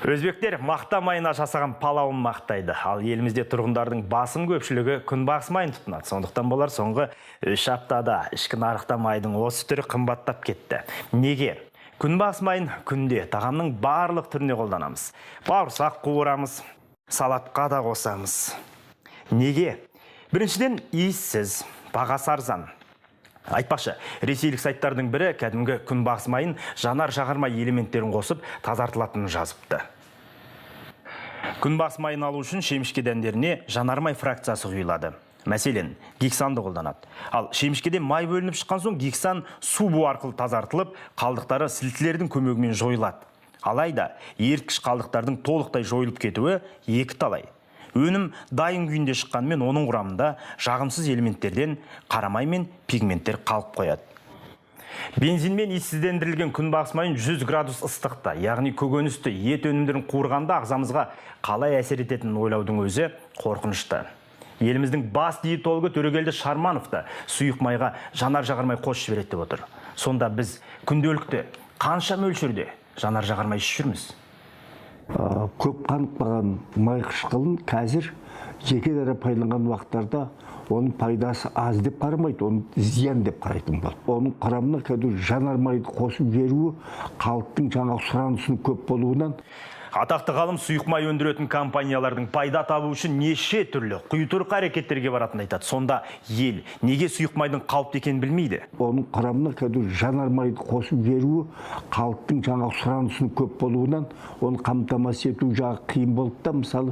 Өзбектер мақта майына жасаған палауын мақтайды. Ал елімізде тұрғындардың басым көпшілігі күнбағыс майын тұтынады. Сондықтан болар соңғы 3 аптада ішкі нарықта майдың осы түрі қымбаттап кетті. Неге? Күнбағыс майын күнде тағамның барлық түріне қолданамыз. Бауырсақ қуырамыз, салатқа да қосамыз. Неге? Біріншіден, иіссіз, бағасы арзан. Айтпақшы, ресейлік сайттардың бірі кәдімгі күнбағыс майын жанар-жағармай элементтерін қосып тазартылатынын жазыпты. Күнбағыс майын алу үшін шемішке дәндеріне жанармай фракциясы құйылады. Мәселен, гександы қолданады. Ал шемішкеден май бөлініп шыққан соң гексан су бу арқылы тазартылып, қалдықтары сілтілердің көмегімен жойылады. Алайда, еріткіш қалдықтардың толықтай жойылып кетуі екі талай. Өнім дайын күйінде шыққанмен оның құрамында жағымсыз элементтерден қарамай мен пигменттер қалып қояды. Бензинмен иіссіздендірілген күнбағыс майын 100 градус ыстықта, яғни көкөністі, ет өнімдерін қуырғанда ағзамызға қалай әсер ететінін ойлаудың өзі қорқынышты. Еліміздің бас диетологы Төрегелді Шарманов та сұйық майға жанар-жағармай қосып жібереді деп отыр. Сонда біз күнделікті қанша мөлшерде жанар-жағармай ішіп жүрміз? Көп қанып қалған май қышқылын қазір жеке дара пайдаланған уақыттарда оның пайдасы аз деп қарамайды, оның зиян деп қарайтын болады. Оның құрамына қазір жанармайды қосып беруі халықтың жаңа сұранысының көп болуынан. Атақты ғалым сұйық май өндіретін компаниялардың пайда табу үшін неше түрлі құйтырқы әрекеттерге баратынын айтады. Сонда ел неге сұйық майдың қауіпті екенін білмейді? Оның құрамына қазір жанармайды қосып беруі халықтың жаңа сұранысының көп болуынан оны қамтамасыз ету жағы қиын болды да, мысалы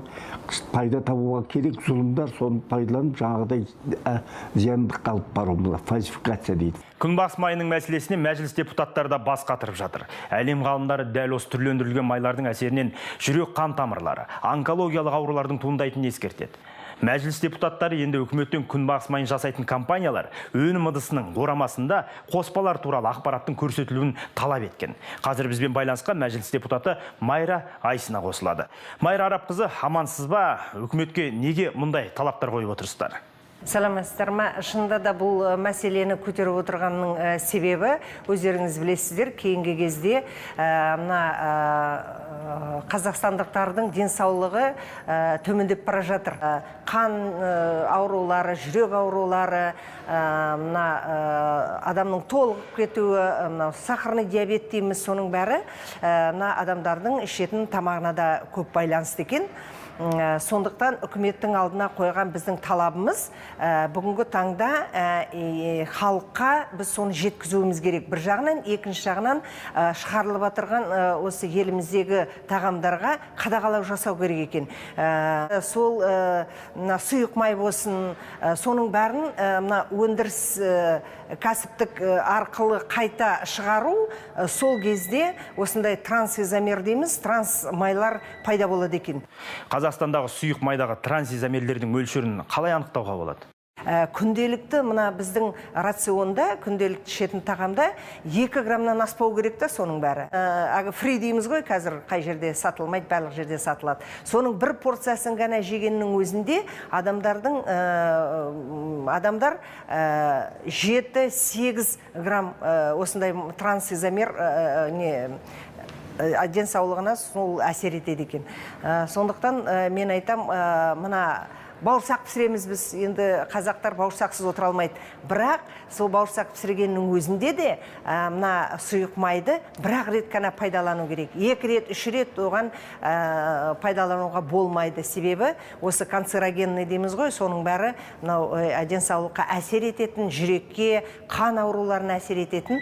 пайда табуға керек зұлымдар соны пайдаланып жаңағыдай зияндық қалып бару, фальсификация дейді. Күнбағыс майының мәселесіне мәжіліс депутаттары да бас қатырып жатыр. Әлем ғалымдары дәл осы түрлендірілген майлардың әсерінен жүрек қан тамырлары, онкологиялық аурулардың туындайтынын ескертеді. Мәжіліс депутаттары енді үкіметтен күнбағыс майын жасайтын компаниялар өнім ыдысының орамасында қоспалар туралы ақпараттың көрсетілуін талап еткен. Қазір бізбен байланысқа мәжіліс депутаты Майра Айсина қосылады. Майра Арапқызы, амансыз ба? Үкіметке неге мұндай талаптар қойып отырсыздар? Саламатсыздар ма? Шынында да бұл мәселені көтеріп отырғанның себебі, өздеріңіз білесіздер, кейінгі кезде қазақстандықтардың денсаулығы төмендеп бара жатыр. Қан аурулары, жүрек аурулары, адамның толығып кетуі, сахарный диабет дейміз, соның бәрі адамдардың ішетін тамағына да көп байланысты екен. Сондықтан үкіметтің алдына қойған біздің талабымыз бүгінгі таңда халыққа біз соны жеткізуіміз керек. Bir жағынан, екінші жағынан шығарылып отырған осы еліміздегі тағамдарға қадағалау жасау керек екен. Сол сұйық май болсын, соның бәрін өндіріс кәсіптік арқылы қайта шығару, сол кезде осындай трансизомер дейміз, транс майлар пайда болады екен. Қазақстандағы сұйық майдағы трансизомерлердің мөлшерін қалай анықтауға болады? Күнделікті біздің рационда, күнделікті ішетін тағамда 2 граммнан аспау керек та соның бәрі. Фри дейміз ғой, қазір қай жерде сатылмайды, барлық жерде сатылады. Соның бір порциясын ғана жегеннің өзінде адамдар 7-8 грамм осындай трансизомер денсаулығына сол әсер етеді екен. Сондықтан мен айтам, бауырсақ пісіреміз біз, енді қазақтар бауырсақсыз отыра алмайды. Бірақ сол бауырсақ пісіргеннің өзінде де сұйық майды бір-ақ рет қана пайдалану керек. 2 рет, 3 рет оған пайдалануға болмайды. Себебі осы канцерогенный дейміз ғой, соның бәрі денсаулыққа әсер ететін, жүрекке, қан ауруларына әсер ететін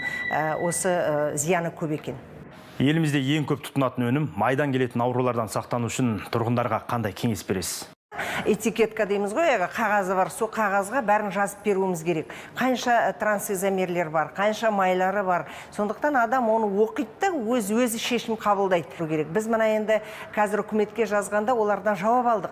осы зияны көп екен. Елімізде ең көп тұтынатын өнім майдан келетін аурулардан сақтану үшін тұрғындарға қандай кеңес бересіз? Этикетка дейміз ғой, қағазы бар, сол қағазға бәрін жазып беруіміз керек. Қанша трансизомерлер бар, қанша майлары бар. Сондықтан адам оны оқиды да өзі шешім қабылдайды керек. Біз енді қазір үкіметке жазғанда олардан жауап алдық.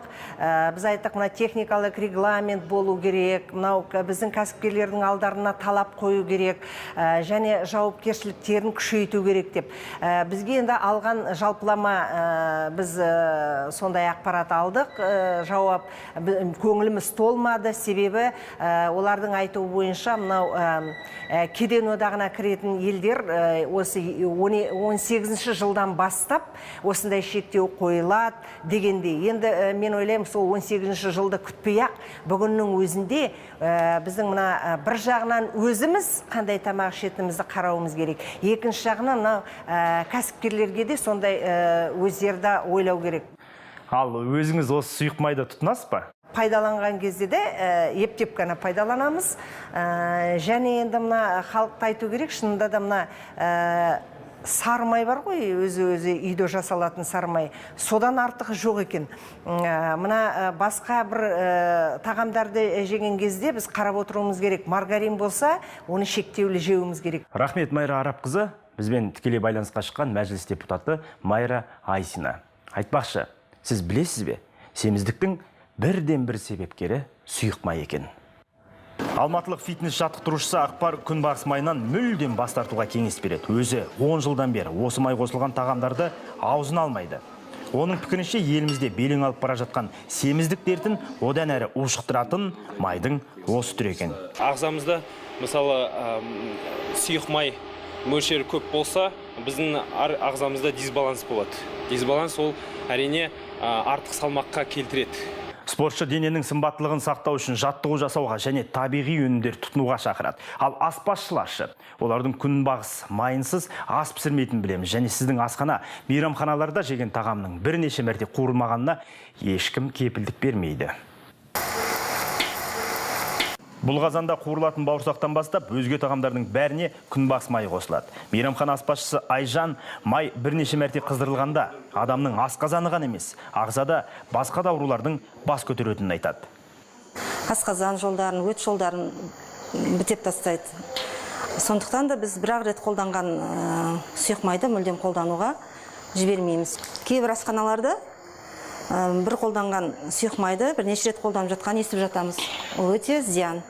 Біз айттық, техникалық регламент болу керек, біздің кәсіпкерлердің алдарына талап қою керек, және жауапкершіліктерін күшейту керек деп. Бізге енді алған жалпылама біз сондай ақпарат алдық, жауап жауап көңіліміз толмады. Себебі олардың айтуы бойынша мынау кеден одағына кіретін елдер осы 18-ші жылдан бастап осындай шектеу қойылады дегенде. Енді мен ойлаймын, сол 18-ші жылды күтпей-ақ бүгіннің өзінде біздің мына бір жағынан өзіміз қандай тамақ ішетінімізді қарауымыз керек. Екінші жағынан кәсіпкерлерге де сондай өздері ойлау керек. Ал өзіңіз осы сұйық майды тұтынасыз ба? Пайдаланған кезде де ептеп қана пайдаланамыз. Және енді мына халықты айту керек, шынында да мына сары май бар ғой, өзі үйде жасалатын сары май. Содан артығы жоқ екен. Мына басқа бір тағамдарды жеген кезде біз қарап отыруымыз керек. Маргарин болса, оны шектеулі жеуіміз керек. Рахмет, Майра Арапқызы. Бізбен тікелей байланысқа шыққан мәжіліс депутаты Майра Айсина. Айтпақшы, сіз білесіз бе, семіздіктің бірден-бір себепкері сұйық май екен. Алматылық фитнес жаттықтырушысы Ақпар күнбағыс майынан мүлдем бас тартуға кеңес береді. Өзі 10 жылдан бері осы май қосылған тағамдарды аузына алмайды. Оның пікірінше, елімізде белең алып бара жатқан семіздік дертін одан әрі ушықтыратын майдың осы түрі екен. Ағзамызда мысалы сұйық май мөлшері көп болса, біздің ағзамызда дисбаланс болады. Дисбаланс ол әрине артық салмаққа келтіреді. Спортшы дененің сымбаттылығын сақтау үшін жаттығу жасауға және табиғи өнімдер тұтынуға шақырады. Ал аспазшыларшы, олардың күнбағыс майынсыз ас пісірмейтінін білеміз. Және сіздің асхана, мейрамханаларда жеген тағамның бірнеше мәрте қуырылмағанына ешкім кепілдік бермейді. Бұл қазанда қуырылатын бауырсақтан бастап, өзге тағамдардың бәріне күнбағыс майы қосылады. Мейрамхана аспазшысы Айжан май бірнеше мәрте қыздырылғанда адамның асқазаны ғана емес, ағзада басқа да аурулардың бас көтеретінін айтады. Асқазан жолдарын, өт жолдарын бітеп тастайды. Сондықтан да біз бір-ақ рет қолданған сұйық майды мүлдем қолдануға жібермейміз. Кейбір асханаларда бір қолданған сұйық майды бірнеше рет қолданып жатқан естіп жатамыз. Ол өте зиян.